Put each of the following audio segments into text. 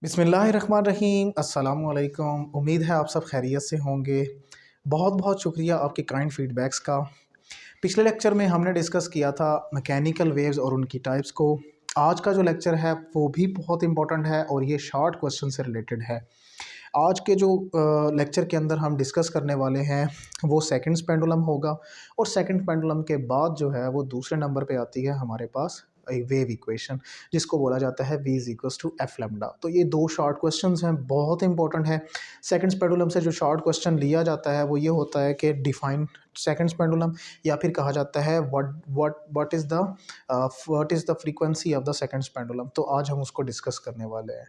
बिस्मिल्लाहिर्रहमानिर्रहीम अस्सलामुअलैकुम। उम्मीद है आप सब खैरियत से होंगे। बहुत बहुत शुक्रिया आपके काइंड फीडबैक्स का। पिछले लेक्चर में हमने डिस्कस किया था मैकेनिकल वेव्स और उनकी टाइप्स को। आज का जो लेक्चर है वो भी बहुत इंपॉर्टेंट है और ये शॉर्ट क्वेश्चन से रिलेटेड है। आज के जो लेक्चर के अंदर हम डिस्कस करने वाले हैं वो सेकंड्स पेंडुलम होगा और सेकंड पेंडुलम के बाद जो है वो दूसरे नंबर पे आती है हमारे पास एक वेव इक्वेशन, जिसको बोला जाता है v is equals to F lambda. तो ये दो शॉर्ट क्वेश्चंस हैं, बहुत इंपॉर्टेंट है। सेकंड्स पेंडुलम से जो शॉर्ट क्वेश्चन लिया जाता है वो ये होता है कि डिफाइन सेकंड्स पेंडुलम, या फिर कहा जाता है what is the frequency of the seconds pendulum. तो आज हम उसको डिस्कस करने वाले हैं।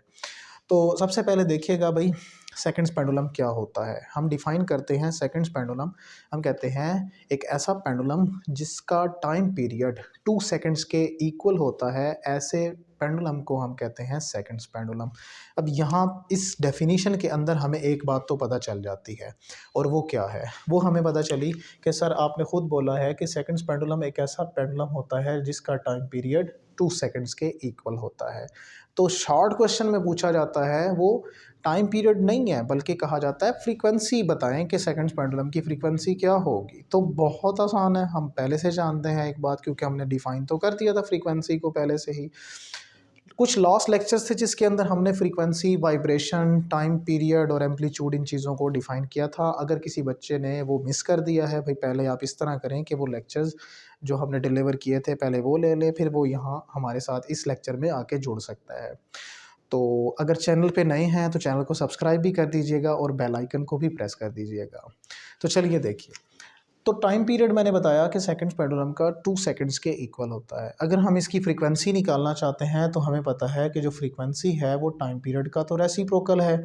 तो सबसे पहले देखिएगा भाई, सेकंड्स पेंडुलम क्या होता है। हम डिफाइन करते हैं सेकंड्स पेंडुलम। हम कहते हैं एक ऐसा पेंडुलम जिसका टाइम पीरियड 2 सेकंड्स के इक्वल होता है, ऐसे पेंडुलम को हम कहते हैं सेकंड्स पेंडुलम। अब यहाँ इस डेफिनेशन के अंदर हमें एक बात तो पता चल जाती है, और वो क्या है? वो हमें पता चली कि सर आपने खुद बोला है कि सेकंड्स पेंडुलम एक ऐसा पेंडुलम होता है जिसका टाइम पीरियड 2 सेकंड्स के इक्वल होता है। तो शॉर्ट क्वेश्चन में पूछा जाता है वो टाइम पीरियड नहीं है, बल्कि कहा जाता है फ्रीक्वेंसी बताएं कि सेकंड्स पेंडुलम की फ्रीक्वेंसी क्या होगी। तो बहुत आसान है, हम पहले से जानते हैं एक बात, क्योंकि हमने डिफाइन तो कर दिया था फ्रीक्वेंसी को पहले से ही। कुछ लास्ट लेक्चर्स थे जिसके अंदर हमने फ्रीक्वेंसी, वाइब्रेशन, टाइम पीरियड और एम्पलीट्यूड इन चीज़ों को डिफाइन किया था। अगर किसी बच्चे ने वो मिस कर दिया है भाई, पहले आप इस तरह करें कि वो लेक्चर्स जो हमने डिलीवर किए थे पहले वो ले लें, फिर वो यहाँ हमारे साथ इस लेक्चर में आके जुड़ सकता है। तो अगर चैनल पे नए हैं तो चैनल को सब्सक्राइब भी कर दीजिएगा और बेल आइकन को भी प्रेस कर दीजिएगा। तो चलिए देखिए, तो टाइम पीरियड मैंने बताया कि सेकंड्स पेंडुलम का 2 सेकंड्स के इक्वल होता है। अगर हम इसकी फ्रीक्वेंसी निकालना चाहते हैं तो हमें पता है कि जो फ्रीक्वेंसी है वो टाइम पीरियड का तो रेसिप्रोकल है।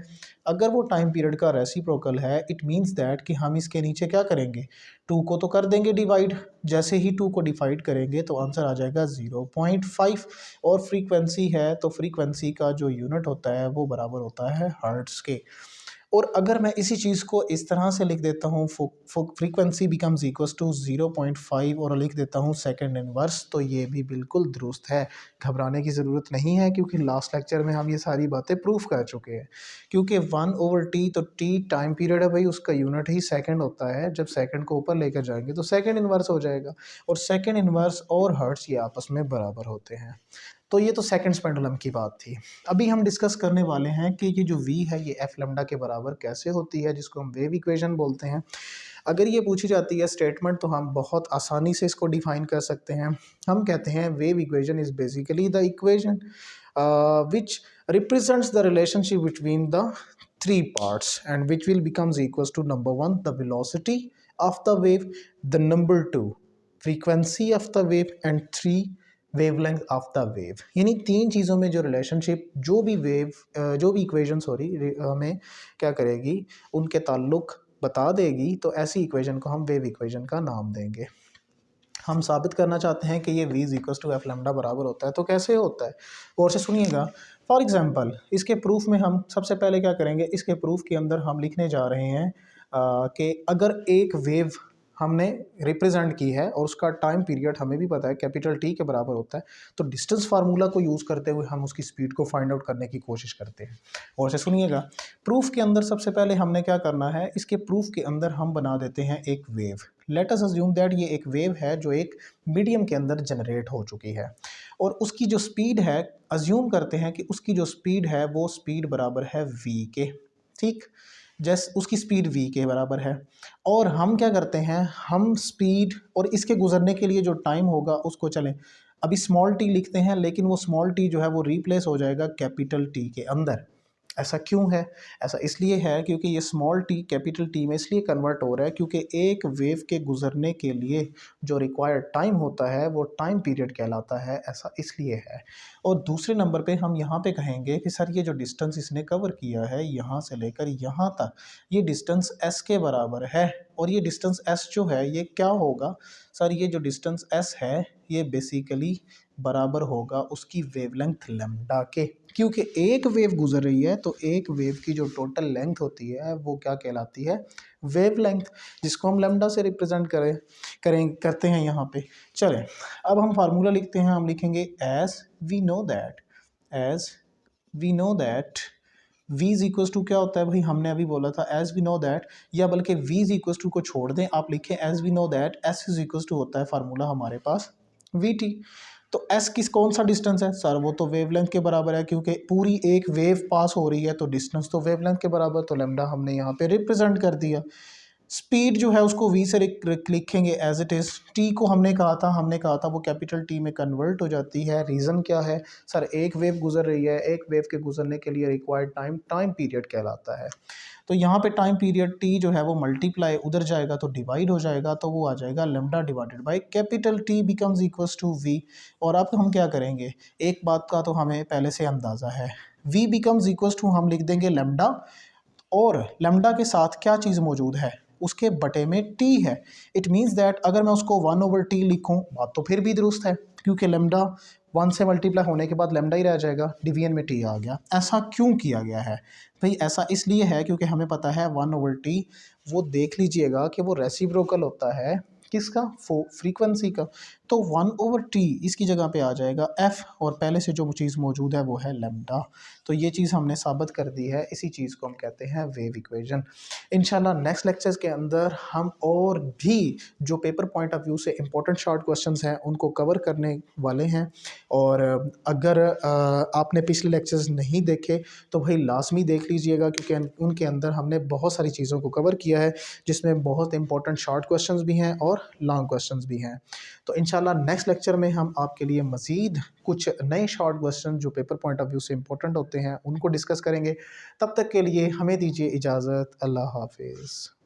अगर वो टाइम पीरियड का रेसिप्रोकल है, इट मींस दैट कि हम इसके नीचे क्या करेंगे, 2 को तो कर देंगे डिवाइड। जैसे ही 2 को डिवाइड करेंगे तो आंसर आ जाएगा 0.5। और फ्रीक्वेंसी है तो फ्रीक्वेंसी का जो यूनिट होता है वो बराबर होता है हर्ट्स के। और अगर मैं इसी चीज़ को इस तरह से लिख देता हूँ, फ्रीक्वेंसी बिकम्स इक्वल्स टू 0.5 और लिख देता हूँ सेकंड इनवर्स, तो ये भी बिल्कुल दुरुस्त है। घबराने की ज़रूरत नहीं है, क्योंकि लास्ट लेक्चर में हम ये सारी बातें प्रूफ कर चुके हैं। क्योंकि 1/t, तो t टाइम पीरियड है भाई, उसका यूनिट ही सेकंड होता है। जब सेकंड को ऊपर लेकर जाएंगे तो सेकंड इनवर्स हो जाएगा, और सेकंड इनवर्स और हर्ट्स ये आपस में बराबर होते हैं। तो ये तो सेकंड्स पेंडुलम की बात थी। अभी हम डिस्कस करने वाले हैं कि ये जो v है ये एफ लेमडा के बराबर कैसे होती है, जिसको हम वेव इक्वेशन बोलते हैं। अगर ये पूछी जाती है स्टेटमेंट तो हम बहुत आसानी से इसको डिफाइन कर सकते हैं। हम कहते हैं wave equation is basically the equation which represents the relationship between the three parts and which will becomes equals to number 1 the velocity of the wave, the number 2 frequency of the wave, and 3 wavelength of the wave. यानी 3 चीज़ों में जो relationship, जो भी equation हमें क्या करेगी, उनके ताल्लुक बता देगी। तो ऐसी इक्वेशन को हम वेव इक्वेशन का नाम देंगे। हम साबित करना चाहते हैं कि ये v is equals to F lambda बराबर होता है। तो कैसे होता है, और से सुनिएगा। फॉर एग्जांपल इसके प्रूफ में हम सबसे पहले क्या करेंगे, इसके प्रूफ के अंदर हम लिखने जा रहे हैं कि अगर एक वेव हमने रिप्रेजेंट की है और उसका टाइम पीरियड हमें भी पता है कैपिटल टी के बराबर होता है, तो डिस्टेंस फार्मूला को यूज़ करते हुए हम उसकी स्पीड को फाइंड आउट करने की कोशिश करते हैं। और से सुनिएगा, प्रूफ के अंदर सबसे पहले हमने क्या करना है, इसके प्रूफ के अंदर हम बना देते हैं एक wave. Let us assume that ये एक वेव है जो एक मीडियम के अंदर जनरेट हो चुकी है, और उसकी जो स्पीड है, अज्यूम करते हैं कि उसकी जो स्पीड है वो स्पीड बराबर है v के। ठीक, जैसे उसकी स्पीड v के बराबर है, और हम क्या करते हैं, हम स्पीड और इसके गुजरने के लिए जो टाइम होगा उसको चलें अभी स्मॉल टी लिखते हैं, लेकिन वो स्मॉल टी जो है वो रिप्लेस हो जाएगा कैपिटल टी के अंदर। ऐसा क्यों है? ऐसा इसलिए है क्योंकि ये स्मॉल टी कैपिटल टी में इसलिए कन्वर्ट हो रहा है क्योंकि एक वेव के गुजरने के लिए जो रिक्वायर्ड टाइम होता है वो टाइम पीरियड कहलाता है। ऐसा इसलिए है। और दूसरे नंबर पे हम यहाँ पे कहेंगे कि सर ये जो डिस्टेंस इसने कवर किया है यहाँ से लेकर यहाँ तक, ये डिस्टेंस s के बराबर है। और ये डिस्टेंस s जो है ये क्या होगा सर, ये जो डिस्टेंस s है ये बेसिकली बराबर होगा उसकी वेवलेंथ लेमडा के। क्योंकि एक वेव गुजर रही है तो एक वेव की जो टोटल लेंथ होती है वो क्या कहलाती है, वेवलेंथ, जिसको हम लेमडा से रिप्रेजेंट करते हैं यहाँ पे। चलें अब हम फार्मूला लिखते हैं। हम लिखेंगे as we know that v is equal to क्या होता है भाई, हमने अभी बोला था एज वी नो दैट, या बल्कि v इज इक्वल टू को छोड़ दें, आप लिखें as we know that s is equal to होता है फार्मूला हमारे पास vt। तो s किस कौन सा डिस्टेंस है सर, वो तो वेवलेंथ के बराबर है, क्योंकि पूरी एक वेव पास हो रही है तो डिस्टेंस तो वेवलेंथ के बराबर, तो लैम्डा हमने यहाँ पे रिप्रेजेंट कर दिया। स्पीड जो है उसको v से लिखेंगे एज इट इज़। t को हमने कहा था वो कैपिटल T में कन्वर्ट हो जाती है। रीज़न क्या है सर, एक वेव गुजर रही है, एक वेव के गुजरने के लिए रिक्वायर्ड टाइम पीरियड कहलाता है। तो यहाँ पे टाइम पीरियड t जो है वो मल्टीप्लाई उधर जाएगा तो डिवाइड हो जाएगा, तो वो आ जाएगा lambda divided by capital T becomes equals to v। और अब हम क्या करेंगे, एक बात का तो हमें पहले से अंदाज़ा है, v बिकम्स इक्वल्स टू हम लिख देंगे लैम्डा, और लैम्डा के साथ क्या चीज़ मौजूद है, उसके बटे में t है। इट मीन्स दैट अगर मैं उसको 1/t लिखूं, बात तो फिर भी दुरुस्त है, क्योंकि लैम्डा 1 से मल्टीप्लाई होने के बाद लैम्डा ही रह जाएगा, डिवीजन में t आ गया। ऐसा क्यों किया गया है भाई, ऐसा इसलिए है क्योंकि हमें पता है 1/t, वो देख लीजिएगा कि वो रेसिप्रोकल होता है किसका, फ्रीक्वेंसी का। तो 1/t इसकी जगह पे आ जाएगा f, और पहले से जो चीज़ मौजूद है वो है लैम्डा। तो ये चीज़ हमने साबित कर दी है, इसी चीज़ को हम कहते हैं वेव इक्वेशन। इंशाल्लाह नेक्स्ट लेक्चर्स के अंदर हम और भी जो पेपर पॉइंट ऑफ व्यू से इंपॉर्टेंट शॉर्ट क्वेश्चंस हैं उनको कवर करने वाले हैं। और अगर आपने पिछले लेक्चर्स नहीं देखे तो भाई लाजमी देख लीजिएगा, क्योंकि उनके अंदर हमने बहुत सारी चीज़ों को कवर किया है, जिसमें बहुत इंपॉर्टेंट शॉर्ट क्वेश्चंस भी हैं और लॉन्ग क्वेश्चंस भी हैं। तो इंशाल्लाह नेक्स्ट लेक्चर में हम आपके लिए मज़ीद कुछ नए शॉर्ट क्वेश्चन जो पेपर पॉइंट ऑफ व्यू से इंपॉर्टेंट होते हैं उनको डिस्कस करेंगे। तब तक के लिए हमें दीजिए इजाज़त। अल्लाह हाफिज़।